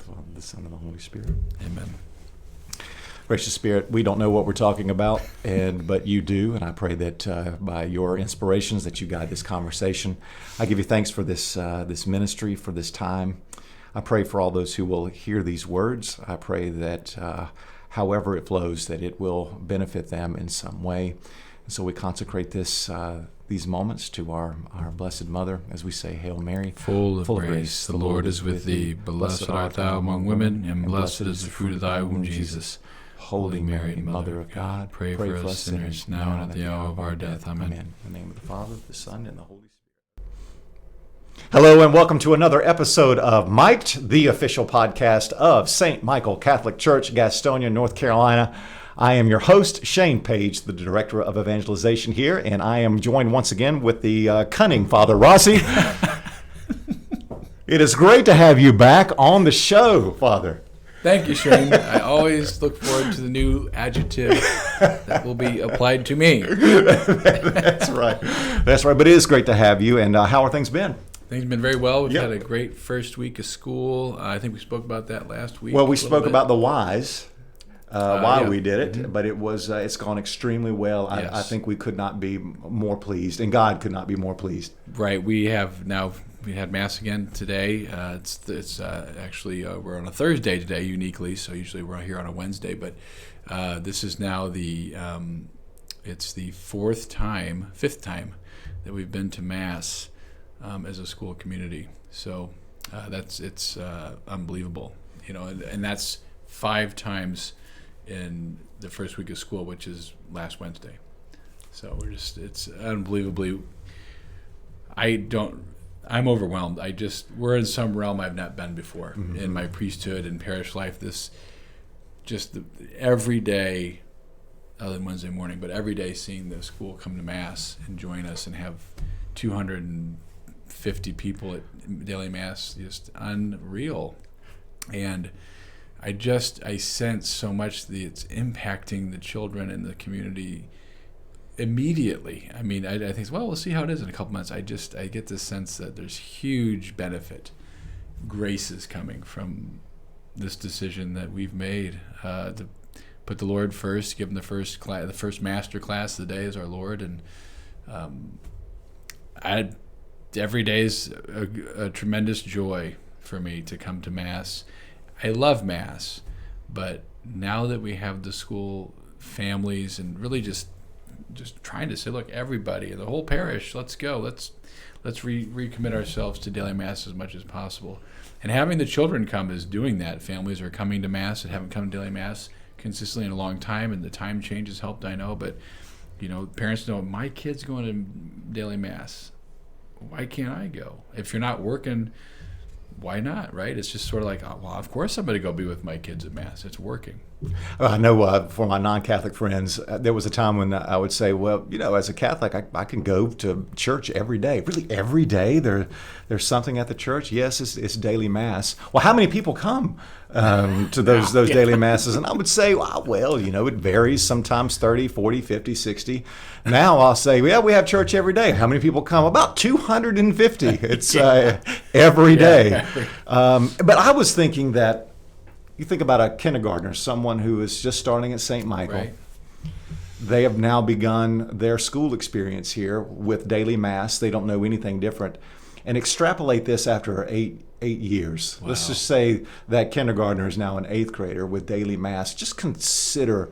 the Father, the Son, and the Holy Spirit. Amen. Gracious Spirit, we don't know what we're talking about, but you do, and I pray that by your inspirations that you guide this conversation. I give you thanks for this ministry, for this time. I pray for all those who will hear these words. I pray that however it flows, that it will benefit them in some way. And so we consecrate these moments to our Blessed Mother as we say, Hail Mary, full of grace, the Lord is with thee. Blessed art thou among women, and blessed is the fruit of thy womb, Jesus. Holy Mary, Mother of God, pray for us sinners, now and at the hour of our death. Amen. In the name of the Father, the Son, and the Holy Spirit. Hello, and welcome to another episode of Mic'd, the official podcast of St. Michael Catholic Church, Gastonia, North Carolina. I am your host, Shane Page, the Director of Evangelization here, and I am joined once again with the cunning Father Rossi. It is great to have you back on the show, Father. Thank you, Shane. I always look forward to the new adjective that will be applied to me. That's right. That's right. But it is great to have you. And how are things been? Things have been very well. We've had a great first week of school. I think we spoke about that last week. Well, we spoke about the whys, why we did it, but it's gone extremely well. Yes. I think we could not be more pleased, and God could not be more pleased. Right. We had Mass again today. It's actually we're on a Thursday today uniquely, so usually we're here on a Wednesday. But this is now it's the fifth time that we've been to Mass as a school community. So it's unbelievable, and that's 5 times in the first week of school, which is last Wednesday. So it's unbelievably. I'm overwhelmed. We're in some realm I've not been before in my priesthood and parish life. Every day, other than Wednesday morning, but every day seeing the school come to Mass and join us and have 250 people at daily Mass, just unreal. And I sense so much that it's impacting the children in the community immediately. I mean, I think, well, we'll see how it is in a couple months. I get this sense that there's huge benefit, graces coming from this decision that we've made to put the Lord first, give him the first master class of the day as our Lord, and every day is a tremendous joy for me to come to Mass. I love Mass, but now that we have the school families and really just trying to say, look, everybody, the whole parish, let's go. Let's recommit ourselves to daily Mass as much as possible. And having the children come is doing that. Families are coming to Mass and haven't come to daily Mass consistently in a long time, and the time change has helped, I know. But, parents know, my kid's going to daily Mass. Why can't I go? If you're not working, why not, right? It's just sort of like, well, of course I'm going to go be with my kids at Mass. It's working. I know for my non-Catholic friends, there was a time when I would say, well, as a Catholic, I can go to church every day. Really, every day there's something at the church? Yes, it's daily Mass. Well, how many people come to those daily Masses? And I would say, well, it varies, sometimes 30, 40, 50, 60. Now I'll say, we have church every day. How many people come? About 250. It's every day. But I was thinking that, you think about a kindergartner, someone who is just starting at St. Michael. Right. They have now begun their school experience here with daily Mass. They don't know anything different. And extrapolate this after eight years. Wow. Let's just say that kindergartner is now an 8th grader with daily Mass. Just consider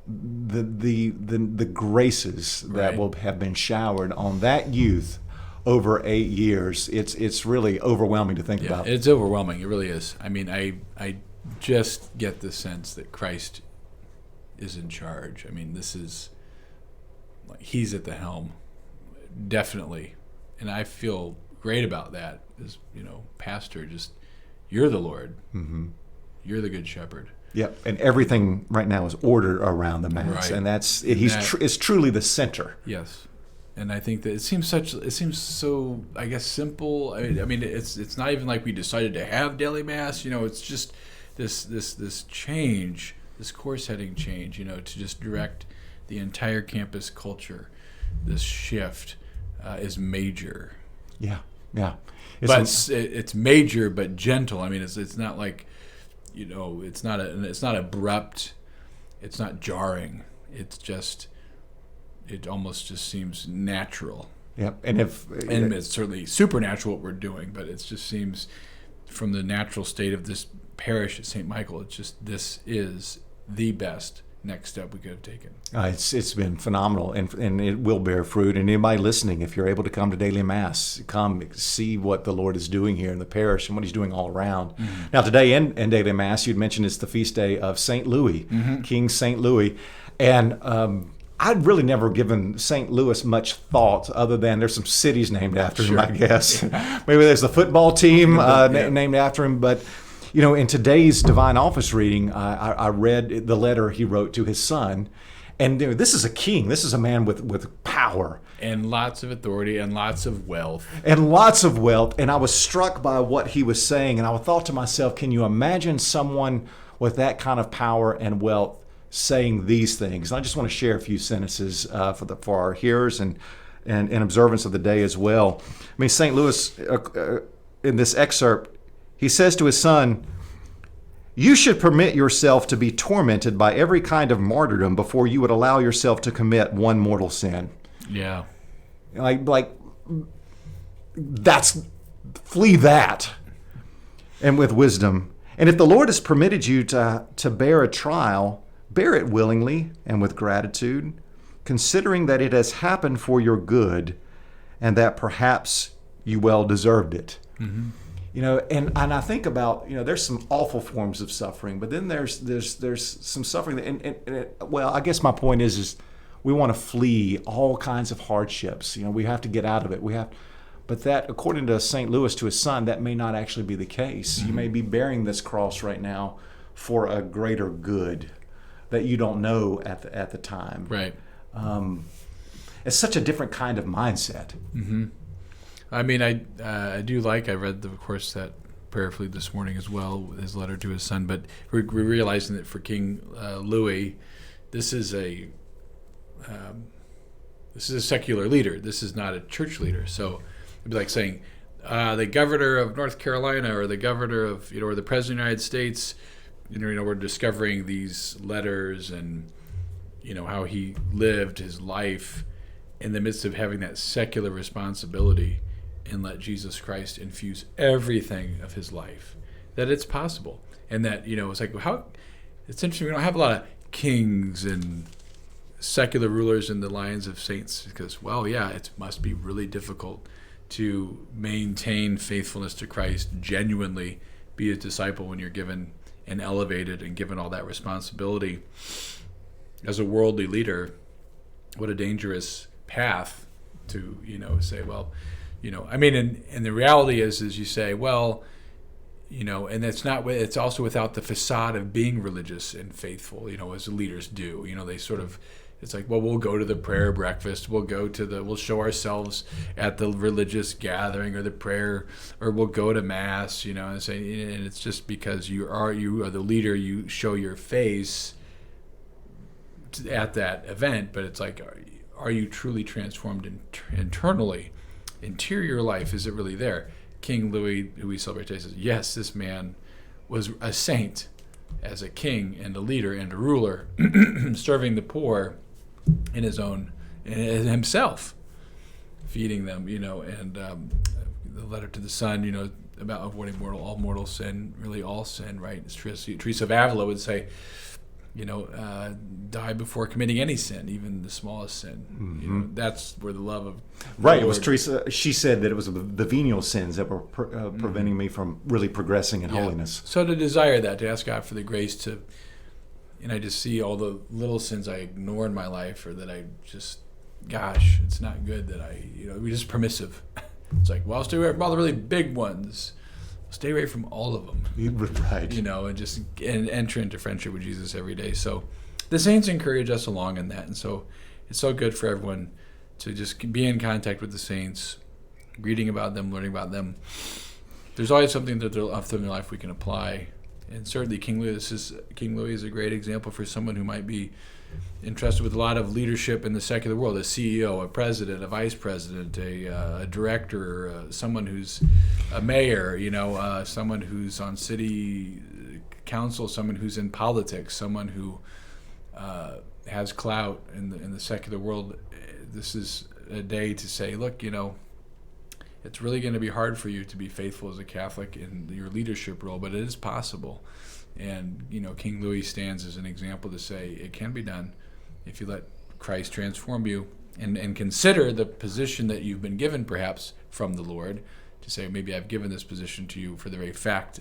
the graces that will have been showered on that youth over 8 years. It's really overwhelming to think about. It's overwhelming. It really is. I mean, I just get the sense that Christ is in charge. I mean, he's at the helm, definitely. And I feel great about that as, pastor. You're the Lord. Mm-hmm. You're the good shepherd. Yep, and everything right now is ordered around the Mass, right. And it's truly the center. Yes. And I think that it seems so, I guess, simple. I mean, it's not even like we decided to have daily Mass. It's just this change, this course-heading change. To just direct the entire campus culture. This shift is major. Yeah. Yeah. But it's major but gentle. I mean, it's not like, it's not abrupt, it's not jarring. It almost just seems natural. Yeah, and it's certainly supernatural what we're doing, but it just seems from the natural state of this parish at St. Michael, this is the best next step we could have taken. It's been phenomenal, and it will bear fruit. And anybody listening, if you're able to come to daily Mass, come see what the Lord is doing here in the parish and what He's doing all around. Mm-hmm. Now, today in daily Mass, you'd mentioned it's the feast day of St. Louis, mm-hmm. King St. Louis. And I'd really never given St. Louis much thought, other than there's some cities named after him, I guess. Maybe there's a football team named after him, but in today's Divine Office reading, I read the letter he wrote to his son. And this is a king. This is a man with power. And lots of authority and lots of wealth. And I was struck by what he was saying. And I thought to myself, can you imagine someone with that kind of power and wealth saying these things? And I just want to share a few sentences for our hearers and in observance of the day as well. I mean, St. Louis, in this excerpt, he says to his son, "You should permit yourself to be tormented by every kind of martyrdom before you would allow yourself to commit one mortal sin." Yeah. Like flee that, and with wisdom. And if the Lord has permitted you to bear a trial, bear it willingly and with gratitude, considering that it has happened for your good and that perhaps you well deserved it. Mm-hmm. And I think about, there's some awful forms of suffering, but then there's some suffering that, I guess my point is we want to flee all kinds of hardships. We have to get out of it. But that, according to St. Louis to his son, that may not actually be the case. Mm-hmm. You may be bearing this cross right now for a greater good that you don't know at the time. Right. It's such a different kind of mindset. Mm-hmm. I mean, I read, of course, that prayerfully this morning as well, his letter to his son, but we're realizing that for King Louis, this is a secular leader. This is not a church leader. So it'd be like saying the governor of North Carolina or the governor of, or the president of the United States, we're discovering these letters and, how he lived his life in the midst of having that secular responsibility, and let Jesus Christ infuse everything of his life, that it's possible. And that, it's like, it's interesting, we don't have a lot of kings and secular rulers in the lines of saints, because, it must be really difficult to maintain faithfulness to Christ, genuinely be a disciple when you're given and elevated and given all that responsibility. As a worldly leader, what a dangerous path to, say, and the reality is you say, and it's also without the facade of being religious and faithful, as leaders do. They sort of, it's like, we'll go to the prayer breakfast, we'll show ourselves at the religious gathering or the prayer, or we'll go to Mass, and say, and it's just because you are the leader, you show your face at that event, but it's like, are you truly transformed internally? Interior life, is it really there? King Louis, who we celebrate today, says, yes, this man was a saint as a king and a leader and a ruler, serving the poor in himself, feeding them, and the letter to the son, about avoiding all mortal sin, really all sin, right? Teresa of Avila would say, die before committing any sin, even the smallest sin. Mm-hmm. That's where the love of Lord. It was Teresa. She said that it was the venial sins that were preventing me from really progressing in holiness. So to desire that, to ask God for the grace to, and I just see all the little sins I ignore in my life, or that I just, it's not good that we're just permissive. It's like, I'll stay away from all the really big ones. Stay away from all of them. Right. And just enter into friendship with Jesus every day. So the saints encourage us along in that. And so it's so good for everyone to just be in contact with the saints, reading about them, learning about them. There's always something that they're up to in their life we can apply And certainly King Louis is a great example for someone who might be entrusted with a lot of leadership in the secular world, a CEO, a president, a vice president, a director, someone who's a mayor, someone who's on city council, someone who's in politics, someone who has clout in the secular world. This is a day to say, look, it's really going to be hard for you to be faithful as a Catholic in your leadership role, but it is possible. And, King Louis stands as an example to say it can be done if you let Christ transform you and consider the position that you've been given, perhaps from the Lord, to say, maybe I've given this position to you for the very fact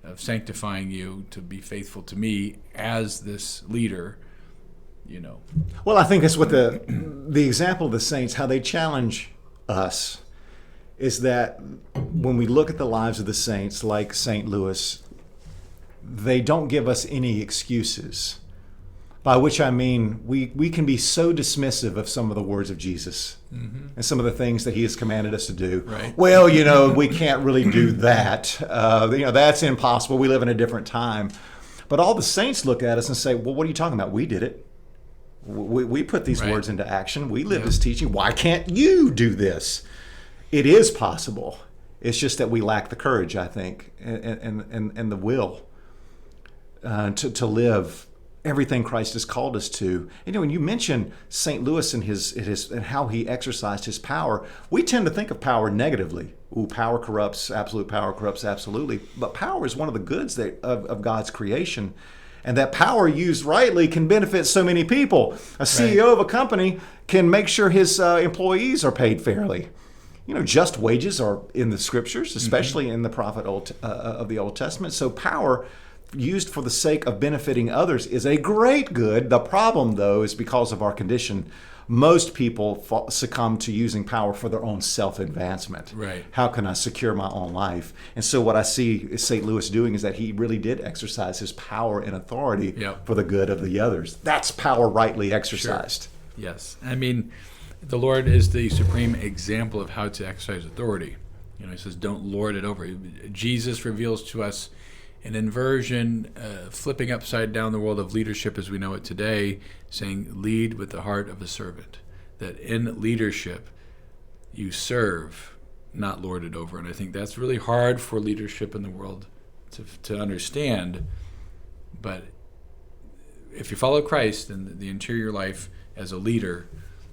of sanctifying you to be faithful to me as this leader, Well, I think that's what the example of the saints, how they challenge us, is that when we look at the lives of the saints, like St. Louis, they don't give us any excuses. By which I mean, we can be so dismissive of some of the words of Jesus and some of the things that he has commanded us to do. Right. Well, we can't really do that. That's impossible. We live in a different time. But all the saints look at us and say, well, what are you talking about? We did it. We put these words into action. We live this teaching. Why can't you do this? It is possible. It's just that we lack the courage, I think, and the will to live everything Christ has called us to. When you mention St. Louis and and how he exercised his power, we tend to think of power negatively. Ooh, power corrupts. Absolute power corrupts absolutely. But power is one of the goods of God's creation. And that power used rightly can benefit so many people. A CEO of a company can make sure his employees are paid fairly. Just wages are in the scriptures, especially in the prophet of the Old Testament. So power used for the sake of benefiting others is a great good. The problem, though, is because of our condition, most people succumb to using power for their own self-advancement. Right. How can I secure my own life? And so what I see St. Louis doing is that he really did exercise his power and authority for the good of the others. That's power rightly exercised. Sure. Yes. I mean, the Lord is the supreme example of how to exercise authority. He says, don't lord it over. Jesus reveals to us an inversion, flipping upside down the world of leadership as we know it today, saying, lead with the heart of a servant. That in leadership, you serve, not lord it over. And I think that's really hard for leadership in the world to understand. But if you follow Christ, then the interior life as a leader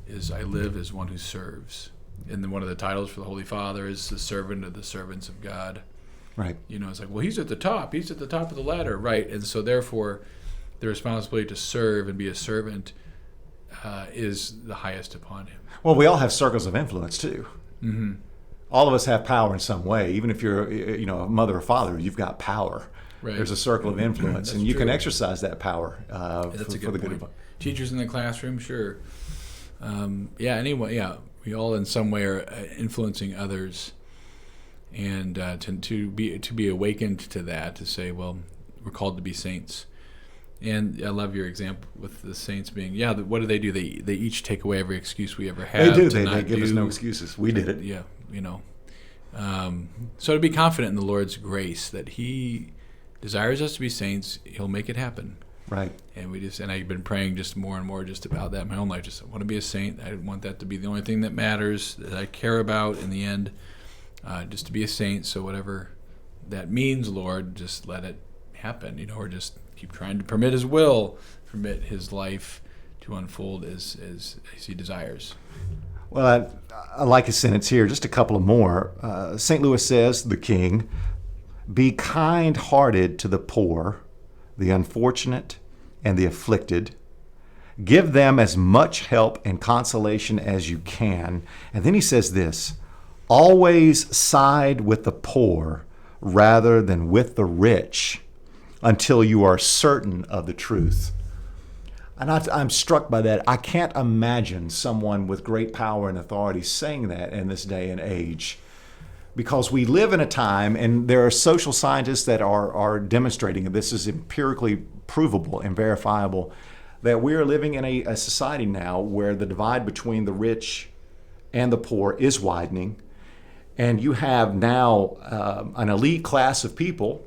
is I live as one who serves. And then one of the titles for the Holy Father is the servant of the servants of God. Right. It's like, well, he's at the top. He's at the top of the ladder. Right. And so therefore, the responsibility to serve and be a servant is the highest upon him. Well, we all have circles of influence, too. Mm-hmm. All of us have power in some way. Even if you're, a mother or father, you've got power. Right. There's a circle of influence, and you can exercise that power That's a good for the good point. of Teachers in the classroom, sure. We all in some way are influencing others. And to be awakened to that, to say, well, we're called to be saints. And I love your example with the saints being, what do? They each take away every excuse we ever have. They do. They give us no excuses. We did it. Yeah, So to be confident in the Lord's grace that he desires us to be saints, he'll make it happen. Right. And I've been praying just more and more just about that in my own life. Just I want to be a saint. I want that to be the only thing that matters, that I care about in the end. Just to be a saint, so whatever that means, Lord, just let it happen, or just keep trying to permit his will, permit his life to unfold as he desires. Well, I like his sentence here, just a couple of more. St. Louis says, the king, be kind-hearted to the poor, the unfortunate, and the afflicted. Give them as much help and consolation as you can. And then he says this, always side with the poor rather than with the rich until you are certain of the truth. And I'm struck by that. I can't imagine someone with great power and authority saying that in this day and age, because we live in a time, and there are social scientists that are demonstrating, and this is empirically provable and verifiable, that we are living in a society now where the divide between the rich and the poor is widening. And you have now an elite class of people,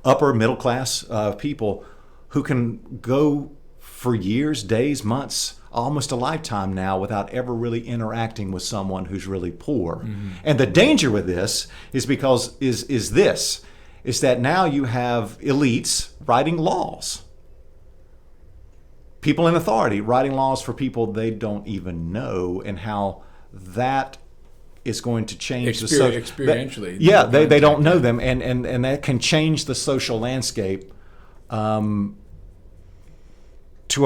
upper middle class people who can go for years, days, months, almost a lifetime now without ever really interacting with someone who's really poor. Mm-hmm. And the danger with this is because is that now you have elites writing laws. People in authority writing laws for people they don't even know, and how that is going to change experientially. They don't know them, and that can change the social landscape to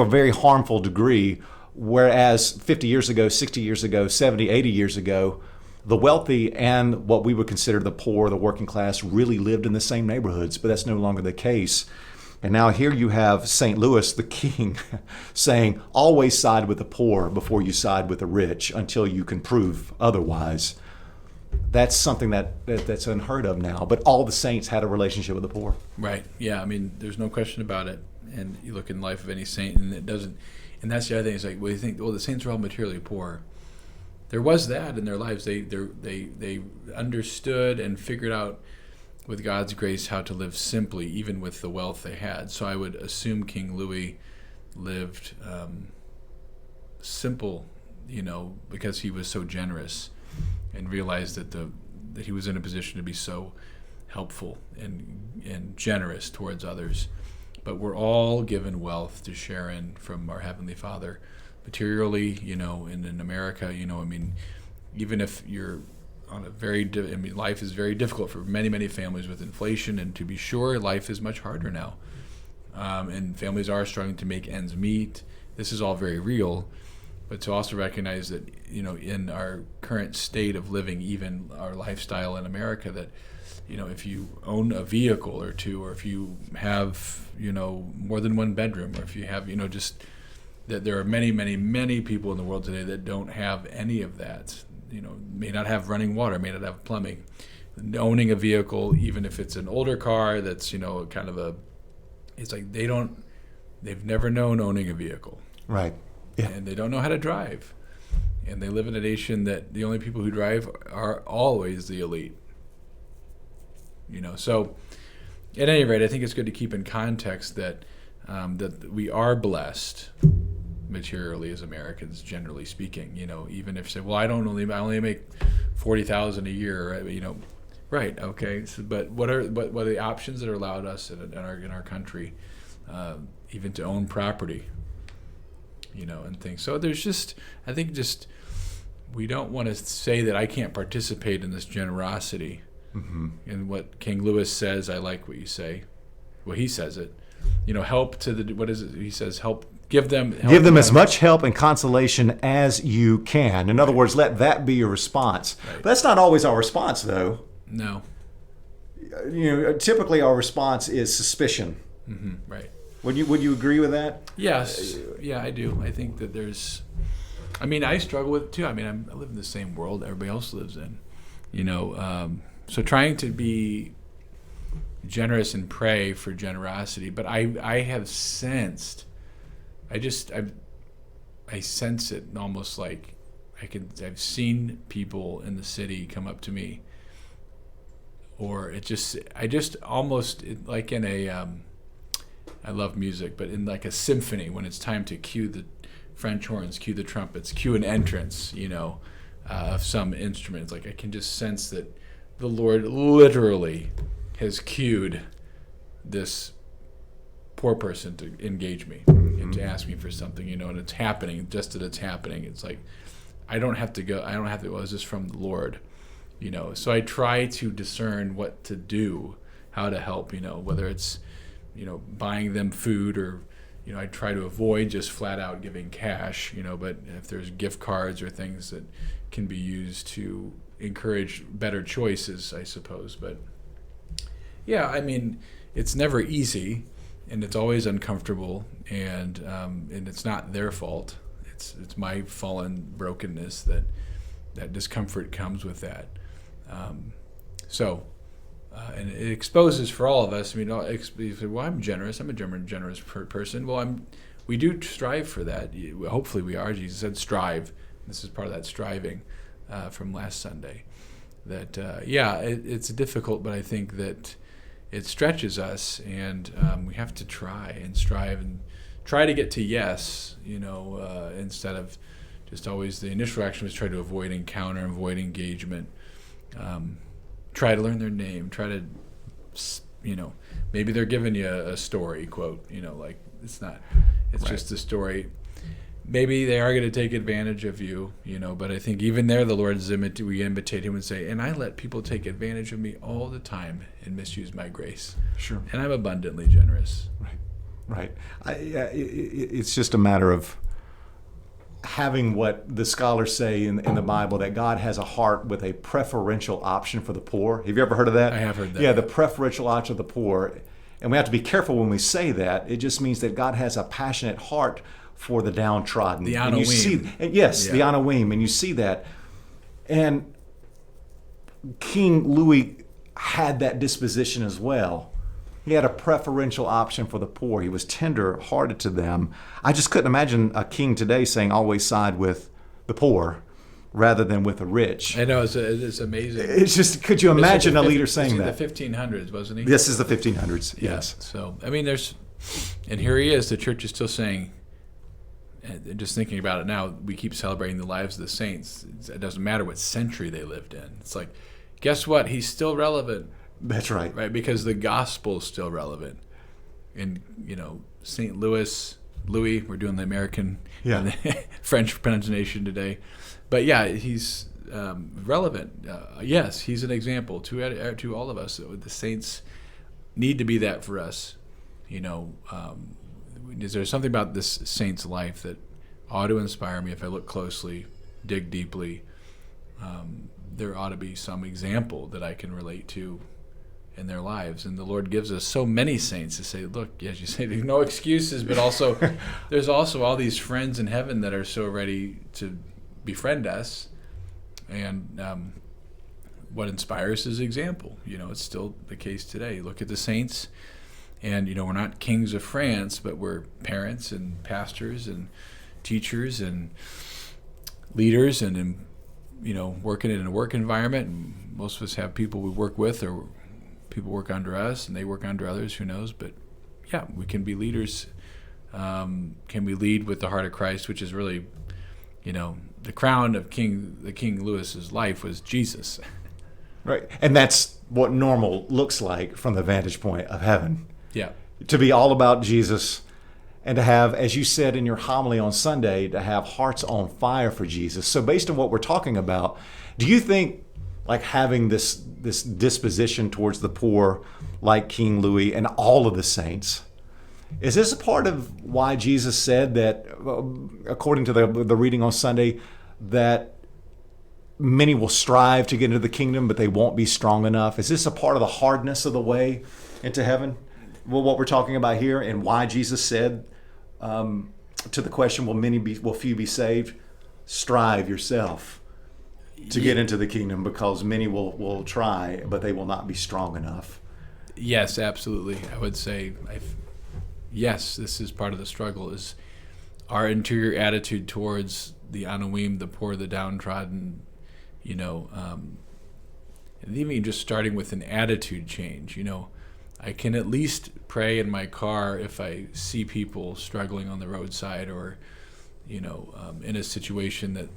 a very harmful degree. Whereas 50 years ago, 60 years ago, 70, 80 years ago, the wealthy and what we would consider the poor, the working class, really lived in the same neighborhoods, but that's no longer the case. And now here you have St. Louis, the king, saying, always side with the poor before you side with the rich until you can prove otherwise. That's something that's unheard of now. But all the saints had a relationship with the poor. Right. Yeah. I mean, there's no question about it. And you look in the life of any saint, and it doesn't. And that's the other thing. It's like, well, you think, well, the saints are all materially poor. There was that in their lives. They understood and figured out, with God's grace, how to live simply, even with the wealth they had. So I would assume King Louis lived simple, because he was so generous, and realized that he was in a position to be so helpful and generous towards others. But we're all given wealth to share in from our Heavenly Father, materially, and in America, even if you're on a life is very difficult for many, many families with inflation, and to be sure, life is much harder now. And families are struggling to make ends meet. This is all very real, but to also recognize that, in our current state of living, even our lifestyle in America, that, if you own a vehicle or two, or if you have, more than one bedroom, or if you have, just that there are many, many, many people in the world today that don't have any of that. May not have running water, may not have plumbing. Owning a vehicle, even if it's an older car that's, it's like they've never known owning a vehicle. Right. Yeah. And they don't know how to drive. And they live in a nation that the only people who drive are always the elite. So at any rate, I think it's good to keep in context that that we are blessed materially as Americans, generally speaking. Even if you say, well, I only make $40,000 a year, right? Okay, so, but what are the options that are allowed us in our country, even to own property, and things. So there's I think we don't want to say that I can't participate in this generosity. Mm-hmm. And what King Louis says, I like what you say. Well, he says it. Help to the, what is it? He says, give them as much help and consolation as you can. In other words, let that be your response. Right. But that's not always our response, though. No. Typically our response is suspicion. Mm-hmm. Right. Would you agree with that? Yes. Yeah, I do. I think that I struggle with it too. I live in the same world everybody else lives in. So trying to be generous and pray for generosity, but I have sensed, I sense it almost like I've seen people in the city come up to me, or almost like in a I love music, but in like a symphony, when it's time to cue the French horns, cue the trumpets, cue an entrance, of some instrument. It's like I can just sense that the Lord literally has cued this poor person to engage me and to ask me for something, and it's happening. Just that it's happening, it's like I don't have to go. Well, is this from the Lord? So I try to discern what to do, how to help. Whether it's buying them food, or I try to avoid just flat out giving cash. But if there's gift cards or things that can be used to encourage better choices, I suppose. But yeah, it's never easy, and it's always uncomfortable, and it's not their fault. It's my fallen brokenness that discomfort comes with that. And it exposes for all of us. Well, I'm generous. I'm a generous person. Well, we do strive for that. Hopefully, we are. Jesus said, "Strive." This is part of that striving from last Sunday. That it's difficult, but I think that it stretches us, and we have to try and strive and try to get to yes, instead of just always the initial reaction was try to avoid encounter, avoid engagement, try to learn their name, try to, maybe they're giving you a story quote, like it's not, it's Right. just a story. Maybe they are going to take advantage of you, but I think even there the Lord's we imitate him and say, and I let people take advantage of me all the time and misuse my grace. Sure. And I'm abundantly generous. Right. It's just a matter of having what the scholars say in the Bible, that God has a heart with a preferential option for the poor. Have you ever heard of that? I have heard that. Yeah, the preferential option of the poor. And we have to be careful when we say that. It just means that God has a passionate heart for the downtrodden. The and you see, Anawim. and yes, Yeah. the Anawim, and you see that. And King Louis had that disposition as well. He had a preferential option for the poor. He was tender-hearted to them. I just couldn't imagine a king today saying always side with the poor rather than with the rich. I know, it's amazing. It's just, could you imagine a leader saying that? The 1500s, wasn't he? This is the 1500s, yes. So, I mean, and here he is, the church is still saying, and just thinking about it now, we keep celebrating the lives of the saints. It doesn't matter what century they lived in. It's like, guess what? He's still relevant. That's right. Right, because the gospel is still relevant. And, St. Louis, we're doing the American and the French pronunciation today. But yeah, he's relevant. Yes, he's an example to all of us. The saints need to be that for us. Is there something about this saint's life that ought to inspire me if I look closely, dig deeply? There ought to be some example that I can relate to in their lives. And the Lord gives us so many saints to say, look, as you say, there's no excuses, but also there's also all these friends in heaven that are so ready to befriend us. And what inspires is example. It's still the case today. Look at the saints, and we're not kings of France, but we're parents and pastors and teachers and leaders, and working in a work environment. And most of us have people we work with, or people work under us, and they work under others. Who knows? But yeah, we can be leaders. Can we lead with the heart of Christ, which is really, the crown of King Louis's life was Jesus. Right. And that's what normal looks like from the vantage point of heaven. Yeah. To be all about Jesus, and to have, as you said in your homily on Sunday, to have hearts on fire for Jesus. So based on what we're talking about, do you think like having this disposition towards the poor like King Louis and all of the saints, is this a part of why Jesus said that, according to the reading on Sunday, that many will strive to get into the kingdom, but they won't be strong enough? Is this a part of the hardness of the way into heaven? Well, what we're talking about here, and why Jesus said to the question, will few be saved? Strive yourself to get into the kingdom, because many will try, but they will not be strong enough. Yes, absolutely. I would say, yes, this is part of the struggle, is our interior attitude towards the Anawim, the poor, the downtrodden, and even just starting with an attitude change. I can at least pray in my car if I see people struggling on the roadside, or, in a situation that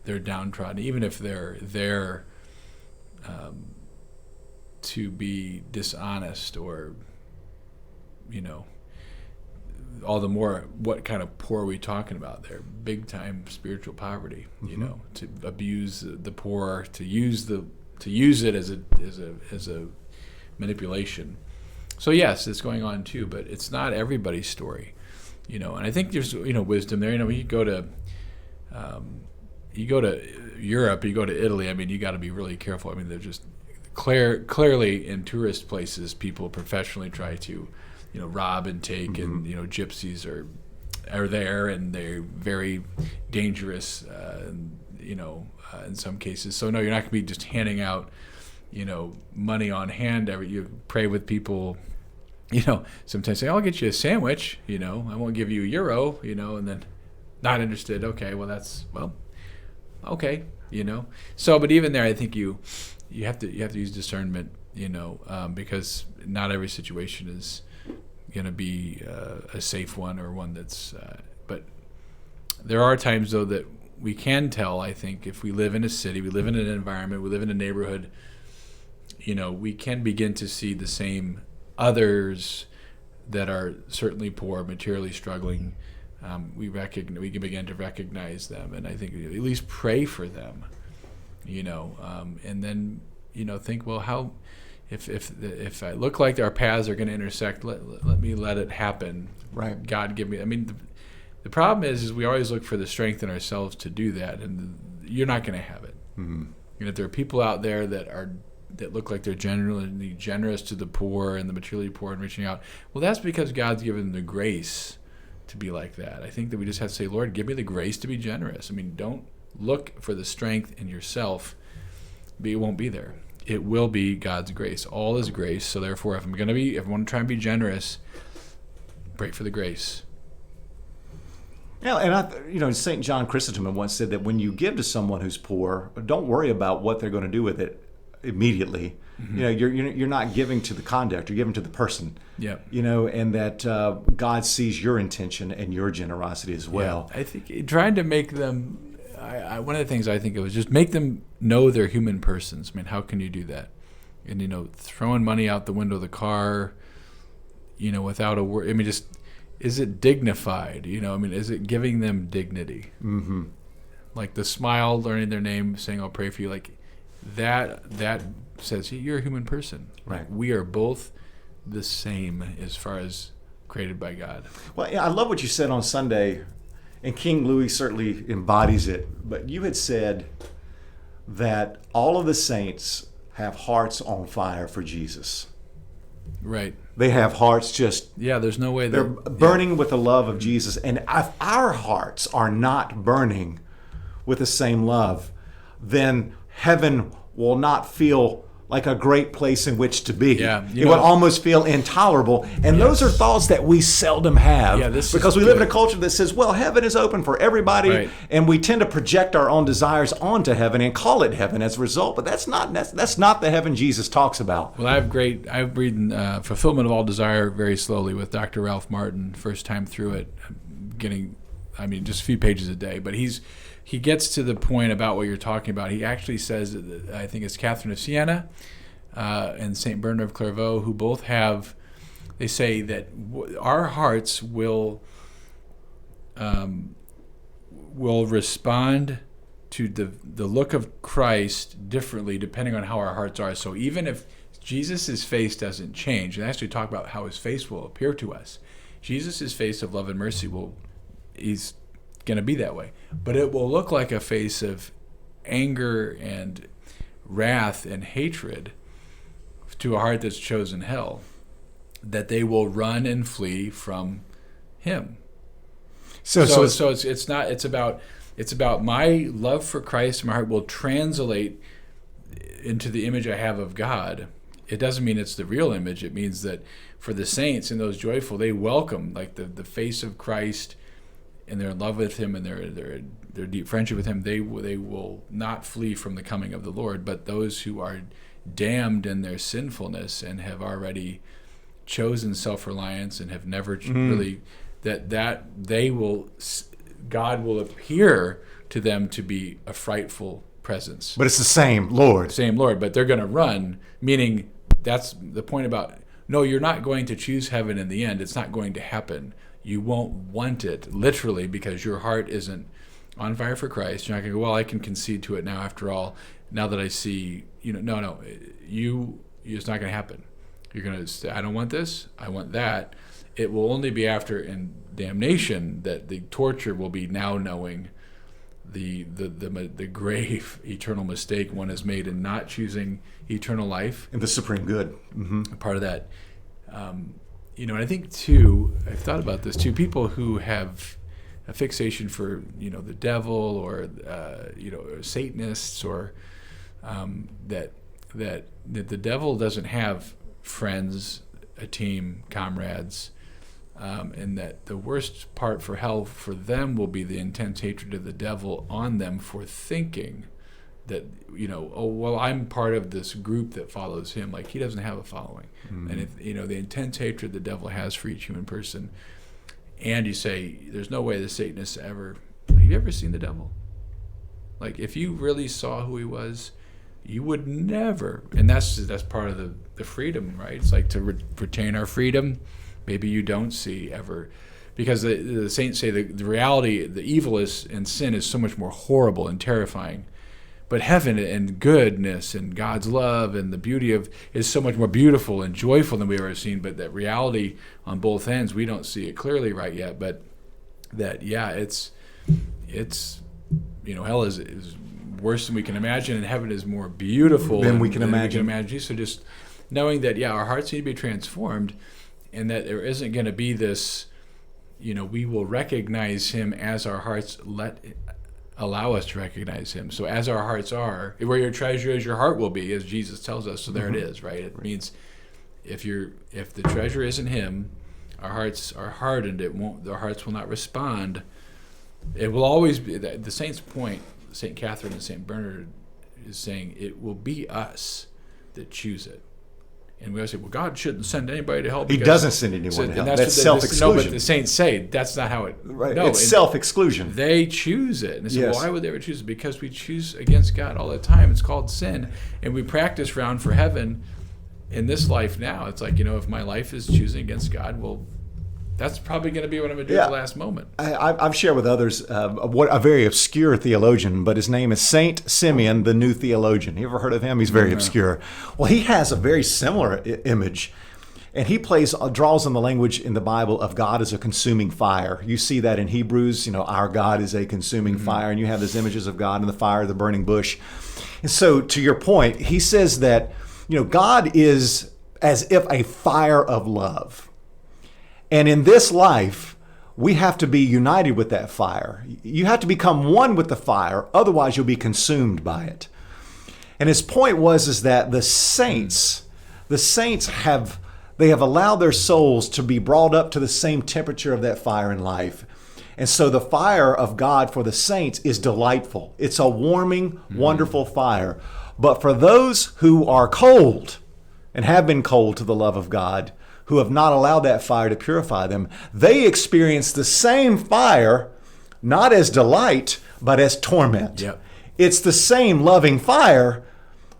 they're downtrodden, even if they're there to be dishonest, or, all the more, what kind of poor are we talking about there? Big time spiritual poverty, to abuse the poor, to use it as a manipulation. So yes, it's going on too, but it's not everybody's story, and I think there's wisdom there. You go to Europe, you go to Italy. I mean, you got to be really careful. I mean, they're just clearly in tourist places, people professionally try to rob and take, and gypsies are there, and they're very dangerous, in some cases. So no, you're not going to be just handing out money on hand. You pray with people, sometimes say, I'll get you a sandwich, I won't give you €1, and then not interested. Okay, okay, So, but even there, I think you have to use discernment, because not every situation is going to be a safe one or one that's. But there are times though that we can tell. I think if we live in a city, we live in an environment, we live in a neighborhood. We can begin to see the same others that are certainly poor, materially struggling. We can begin to recognize them, and I think at least pray for them. And then think, well, how if I look like our paths are going to intersect, let me let it happen. Right. God give me. I mean, the problem is we always look for the strength in ourselves to do that, and you're not going to have it. Mm-hmm. If there are people out there that look like they're generally generous to the poor and the materially poor and reaching out, well, that's because God's given them the grace to be like that. I think that we just have to say, Lord, give me the grace to be generous. I mean, don't look for the strength in yourself, but it won't be there. It will be God's grace. All is grace. So therefore, if I want to try and be generous, pray for the grace. Yeah, and St. John Chrysostom once said that when you give to someone who's poor, don't worry about what they're going to do with it immediately. Mm-hmm. You're not giving to the conduct, you're giving to the person. Yeah. And that God sees your intention and your generosity as well. Yeah. I think trying to make them. One of the things I think of is just make them know they're human persons. I mean, how can you do that? And throwing money out the window of the car, without a word. I mean, just is it dignified? Is it giving them dignity? Mm-hmm. Like the smile, learning their name, saying I'll pray for you. Like that says you're a human person. Right. Like, we are both the same as far as created by God. Well, yeah, I love what you said on Sunday. And King Louis certainly embodies it. But you had said that all of the saints have hearts on fire for Jesus. Right. They have hearts there's no way they're burning with the love of Jesus. And if our hearts are not burning with the same love, then heaven will not feel like a great place in which to be. Yeah, it would almost feel intolerable. And those are thoughts that we seldom have because we live in a culture that says, well, heaven is open for everybody. Right. And we tend to project our own desires onto heaven and call it heaven as a result. But that's not the heaven Jesus talks about. Well, I've read Fulfillment of All Desire very slowly with Dr. Ralph Martin, first time through it, just a few pages a day. But he gets to the point about what you're talking about. He actually says, I think it's Catherine of Siena and St. Bernard of Clairvaux, who both have, they say that our hearts will respond to the look of Christ differently depending on how our hearts are. So even if Jesus' face doesn't change, and actually talk about how his face will appear to us, Jesus' face of love and mercy he's going to be that way, but it will look like a face of anger and wrath and hatred to a heart that's chosen hell, that they will run and flee from him. So it's about my love for Christ. My heart will translate into the image I have of God. It doesn't mean it's the real image. It means that for the saints and those joyful, they welcome like the face of Christ, and they're in love with him, and their deep friendship with him. They will not flee from the coming of the Lord. But those who are damned in their sinfulness and have already chosen self-reliance and have never really God will appear to them to be a frightful presence. But it's the same Lord. But they're going to run, meaning that's the point about, no, you're not going to choose heaven in the end. It's not going to happen. You won't want it, literally, because your heart isn't on fire for Christ. You're not going to go, well, I can concede to it now after all, now that I see, it's not going to happen. You're going to say, I don't want this, I want that. It will only be after in damnation that the torture will be now knowing the grave eternal mistake one has made in not choosing eternal life. And the supreme good. Mm-hmm. Part of that. And I think too, I've thought about this too, people who have a fixation for, the devil or, Satanists or that the devil doesn't have friends, a team, comrades, and that the worst part for hell for them will be the intense hatred of the devil on them for thinking that, oh, well, I'm part of this group that follows him. Like, he doesn't have a following. Mm-hmm. And if, the intense hatred the devil has for each human person, and you say, there's no way the Satanists ever, have you ever seen the devil? Like, if you really saw who he was, you would never, and that's part of the freedom, right? It's like to retain our freedom. Maybe you don't see ever, because the saints say the reality, the evil and sin is so much more horrible and terrifying. But heaven and goodness and God's love and the beauty of is so much more beautiful and joyful than we've ever seen. But that reality on both ends, we don't see it clearly right yet. But that, it's hell is worse than we can imagine, and heaven is more beautiful than we can imagine. So just knowing that, our hearts need to be transformed, and that there isn't going to be this, we will recognize him as our hearts allow us to recognize him. So as our hearts are, where your treasure is, your heart will be, as Jesus tells us. So there it is, right? It means if the treasure isn't him, our hearts are hardened. Our hearts will not respond. It will always be the saints' point. St. Catherine and St. Bernard is saying it will be us that choose it. And we always say, well, God shouldn't send anybody to hell. He doesn't send anyone to hell. That's self-exclusion. No, but the saints say that's not how it... Right. No, it's self-exclusion. They choose it. And they say, yes. well, why would they ever choose it? Because we choose against God all the time. It's called sin. And we practice round for heaven in this life now. It's like, if my life is choosing against God, well, that's probably going to be what I'm going to do at the last moment. I've shared with others a very obscure theologian, but his name is Saint Simeon, the New Theologian. You ever heard of him? He's very obscure. Well, he has a very similar image, and he draws on the language in the Bible of God as a consuming fire. You see that in Hebrews, our God is a consuming fire, and you have those images of God in the fire, the burning bush. And so, to your point, he says that, God is as if a fire of love. And in this life, we have to be united with that fire. You have to become one with the fire, otherwise you'll be consumed by it. And his point is that the saints have allowed their souls to be brought up to the same temperature of that fire in life. And so the fire of God for the saints is delightful. It's a warming, wonderful fire. But for those who are cold and have been cold to the love of God, who have not allowed that fire to purify them, they experience the same fire, not as delight, but as torment. Yep. It's the same loving fire.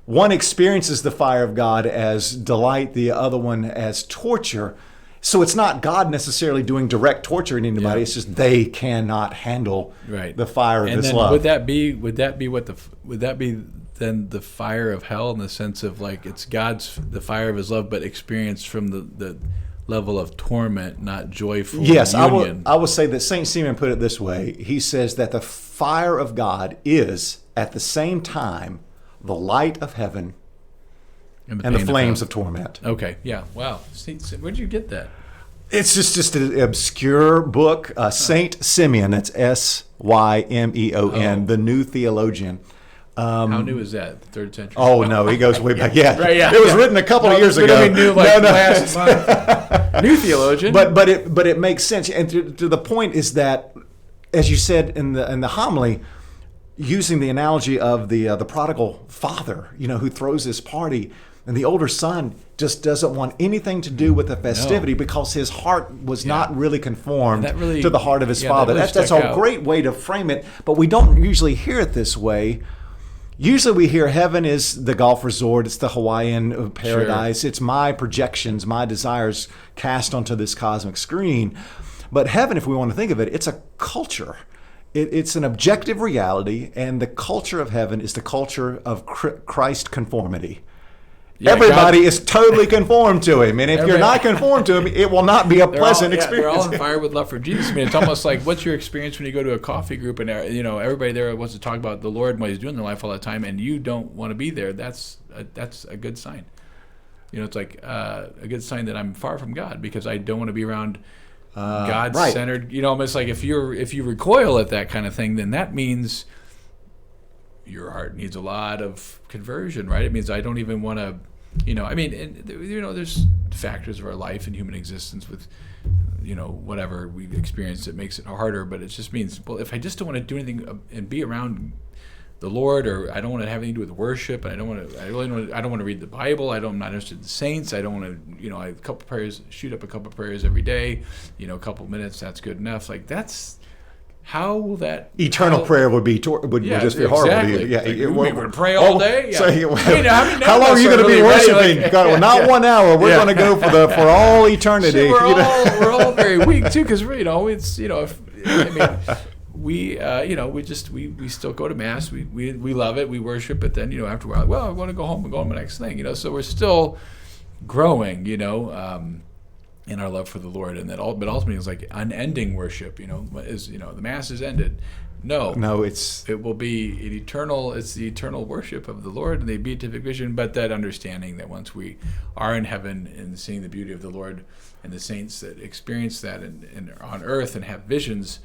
One experiences the fire of God as delight, the other one as torture. So it's not God necessarily doing direct torture in anybody. It's just they cannot handle the fire of this love. Would that be then the fire of hell, in the sense of like it's the fire of his love, but experienced from the level of torment, not joyful yes, union? I will say that St. Simeon put it this way. He says that the fire of God is at the same time the light of heaven and the flames of torment. Okay, yeah, wow. Where did you get that? It's just an obscure book. St. Simeon, that's Symeon, the New Theologian. How new is that? The 3rd century? Oh, no, he goes way back. Yeah, right, yeah. It was written a couple of years ago. New, last month. New theologian. But it makes sense. And to the point is that, as you said in the homily, using the analogy of the prodigal father, who throws this party, and the older son just doesn't want anything to do with the festivity because his heart was not really conformed to the heart of his father. That's a great way to frame it, but we don't usually hear it this way. Usually we hear heaven is the golf resort, it's the Hawaiian paradise, It's my projections, my desires cast onto this cosmic screen. But heaven, if we want to think of it, it's a culture. It's an objective reality, and the culture of heaven is the culture of Christ conformity. Yeah, everybody is totally conformed to him, and if you're not conformed to him, it will not be a pleasant experience. They're all on fire with love for Jesus. I mean, it's almost like, what's your experience when you go to a coffee group and everybody there wants to talk about the Lord and what He's doing in their life all the time, and you don't want to be there? That's a good sign. It's like a good sign that I'm far from God because I don't want to be around God-centered. Almost like if you recoil at that kind of thing, then that means your heart needs a lot of conversion, right? It means I don't even want to, there's factors of our life and human existence with, whatever we've experienced that makes it harder, but it just means, well, if I just don't want to do anything and be around the Lord, or I don't want to have anything to do with worship, and I don't want to read the Bible. I'm not interested in the saints. I don't want to, a couple prayers, shoot up a couple prayers every day, a couple minutes, that's good enough. Like, that's, how will that eternal prayer would just be horrible. Exactly. Yeah, we're going to pray all day. Yeah. So, how long are you going to be worshiping? Like, God, not 1 hour. We're going to go for all eternity. So we're all very weak too, because we still go to mass. We love it. We worship, but then after a while, well, I want to go home and go on my next thing. So we're still growing. In our love for the Lord, and but ultimately it's like unending worship. The mass is ended. No, it will be an eternal. It's the eternal worship of the Lord and the beatific vision. But that understanding that once we are in heaven and seeing the beauty of the Lord, and the saints that experience that and on earth and have visions,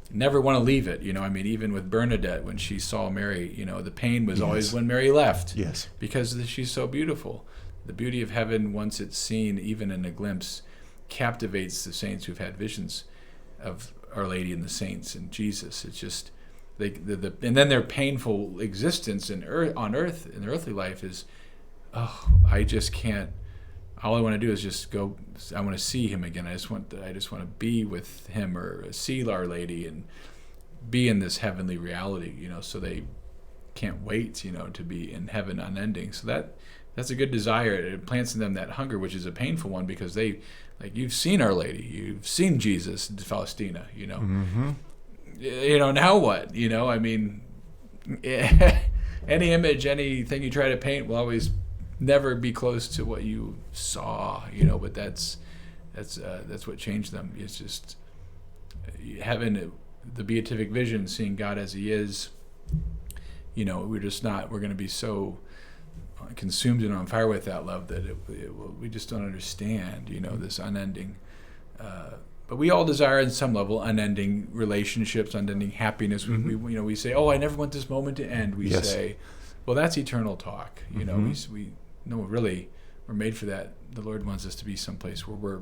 never want to leave it. Even with Bernadette, when she saw Mary, the pain was always when Mary left. Yes, because she's so beautiful. The beauty of heaven, once it's seen, even in a glimpse, captivates the saints who've had visions of Our Lady and the saints and Jesus. It's just and then their painful existence on earth in their earthly life is, I just can't. All I want to do is just go. I want to see him again. I just want to be with him or see Our Lady and be in this heavenly reality. So they can't wait. To be in heaven unending. So that's a good desire. It plants in them that hunger, which is a painful one, because they. Like, you've seen Our Lady, you've seen Jesus, Faustina, Mm-hmm. Now what? Any image, anything you try to paint will always never be close to what you saw, but that's what changed them. It's just having the beatific vision, seeing God as he is. We're going to be so consumed and on fire with that love that we just don't understand, this unending. But we all desire, in some level, unending relationships, unending happiness. Mm-hmm. We say, I never want this moment to end. We say, well, that's eternal talk. Mm-hmm. We know really we're made for that. The Lord wants us to be someplace where we're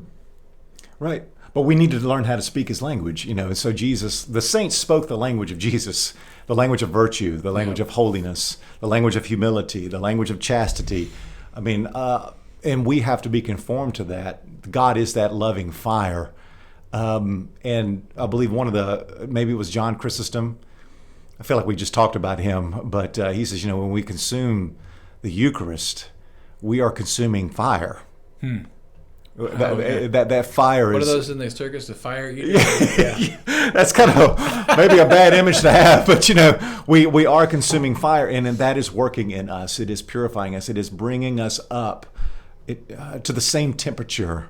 right. But we need to learn how to speak his language, And so the saints spoke the language of Jesus, the language of virtue, the language of holiness, the language of humility, the language of chastity. And we have to be conformed to that. God is that loving fire. And I believe maybe it was John Chrysostom. I feel like we just talked about him, but he says, when we consume the Eucharist, we are consuming fire. That fire what is. What are those in the circus? The fire eater? That's kind of maybe a bad image to have, but we are consuming fire, and that is working in us. It is purifying us. It is bringing us up to the same temperature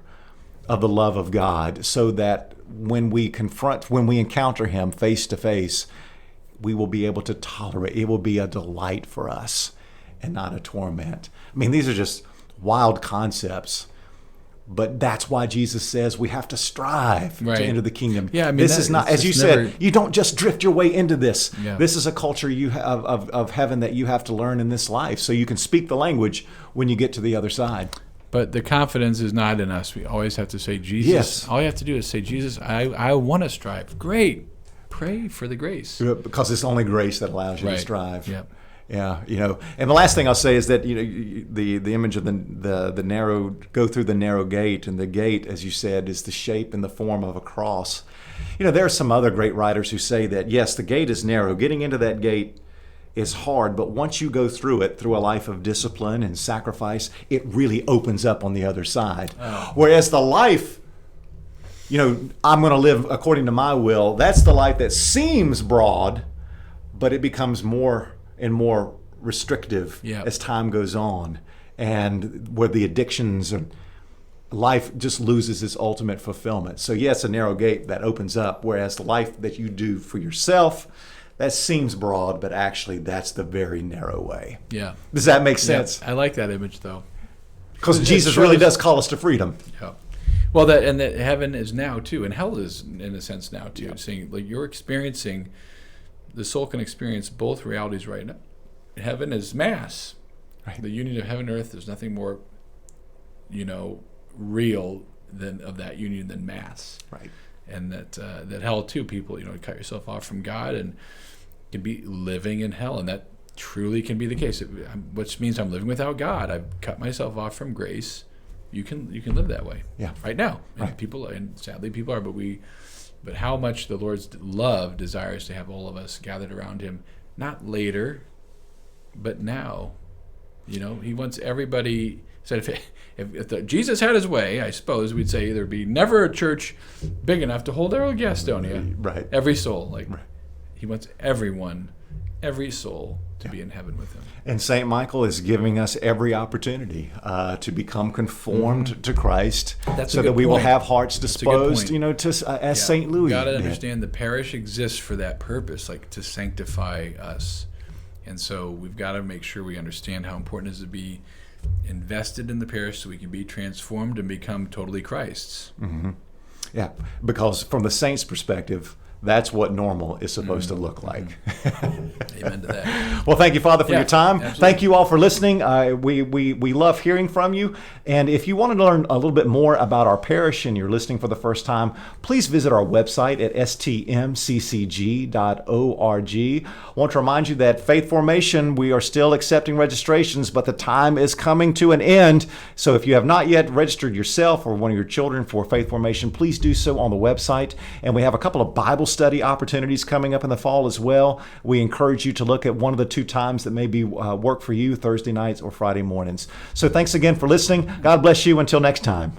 of the love of God, so that when we encounter him face to face, we will be able to tolerate. It will be a delight for us and not a torment. These are just wild concepts. But that's why Jesus says we have to strive to enter the kingdom. Yeah, this is not, as you said, you don't just drift your way into this. Yeah. This is a culture you have of heaven that you have to learn in this life, so you can speak the language when you get to the other side. But the confidence is not in us. We always have to say, Jesus. Yes. All you have to do is say, Jesus, I want to strive. Great. Pray for the grace. Because it's only grace that allows you to strive. Yep. Yeah, and the last thing I'll say is that the image of the narrow, go through the narrow gate, and the gate, as you said, is the shape and the form of a cross. There are some other great writers who say that yes, the gate is narrow. Getting into that gate is hard, but once you go through it, through a life of discipline and sacrifice, it really opens up on the other side. Oh. Whereas the life, I'm going to live according to my will, that's the life that seems broad, but it becomes more and more restrictive as time goes on, and where the addictions and life just loses its ultimate fulfillment. So yes, a narrow gate that opens up, whereas the life that you do for yourself, that seems broad, but actually that's the very narrow way. Yeah. Does that make sense? Yeah. I like that image though. Because Jesus really does call us to freedom. Yeah. Well, that heaven is now too, and hell is in a sense now too. Yeah. Seeing like you're experiencing. The soul can experience both realities right now. Heaven is mass. Right. The union of heaven and earth, there's nothing more, real of that union than mass. Right. And that hell too, people, cut yourself off from God, and can be living in hell, and that truly can be the case. Which means I'm living without God. I've cut myself off from grace. You can live that way, right now. And right. People, and sadly people are, but how much the Lord's love desires to have all of us gathered around Him, not later, but now. He wants everybody. Said if Jesus had His way, I suppose we'd say there'd be never a church big enough to hold every Gastonia, right? Every soul, right. He wants everyone, every soul, to be in heaven with Him. And St. Michael is giving us every opportunity to become conformed to Christ, so that we will have hearts disposed, as St. Louis. You've got to understand the parish exists for that purpose, to sanctify us. And so we've got to make sure we understand how important it is to be invested in the parish so we can be transformed and become totally Christ's. Mm-hmm. Yeah, because from the saint's perspective, that's what normal is supposed to look like. Amen to that. Well, thank you, Father, for your time. Absolutely. Thank you all for listening. We love hearing from you. And if you want to learn a little bit more about our parish and you're listening for the first time, please visit our website at stmccg.org. I want to remind you that Faith Formation, we are still accepting registrations, but the time is coming to an end. So if you have not yet registered yourself or one of your children for Faith Formation, please do so on the website. And we have a couple of Bible study opportunities coming up in the fall as well. We encourage you to look at one of the two times that maybe work for you, Thursday nights or Friday mornings. So thanks again for listening. God bless you. Until next time.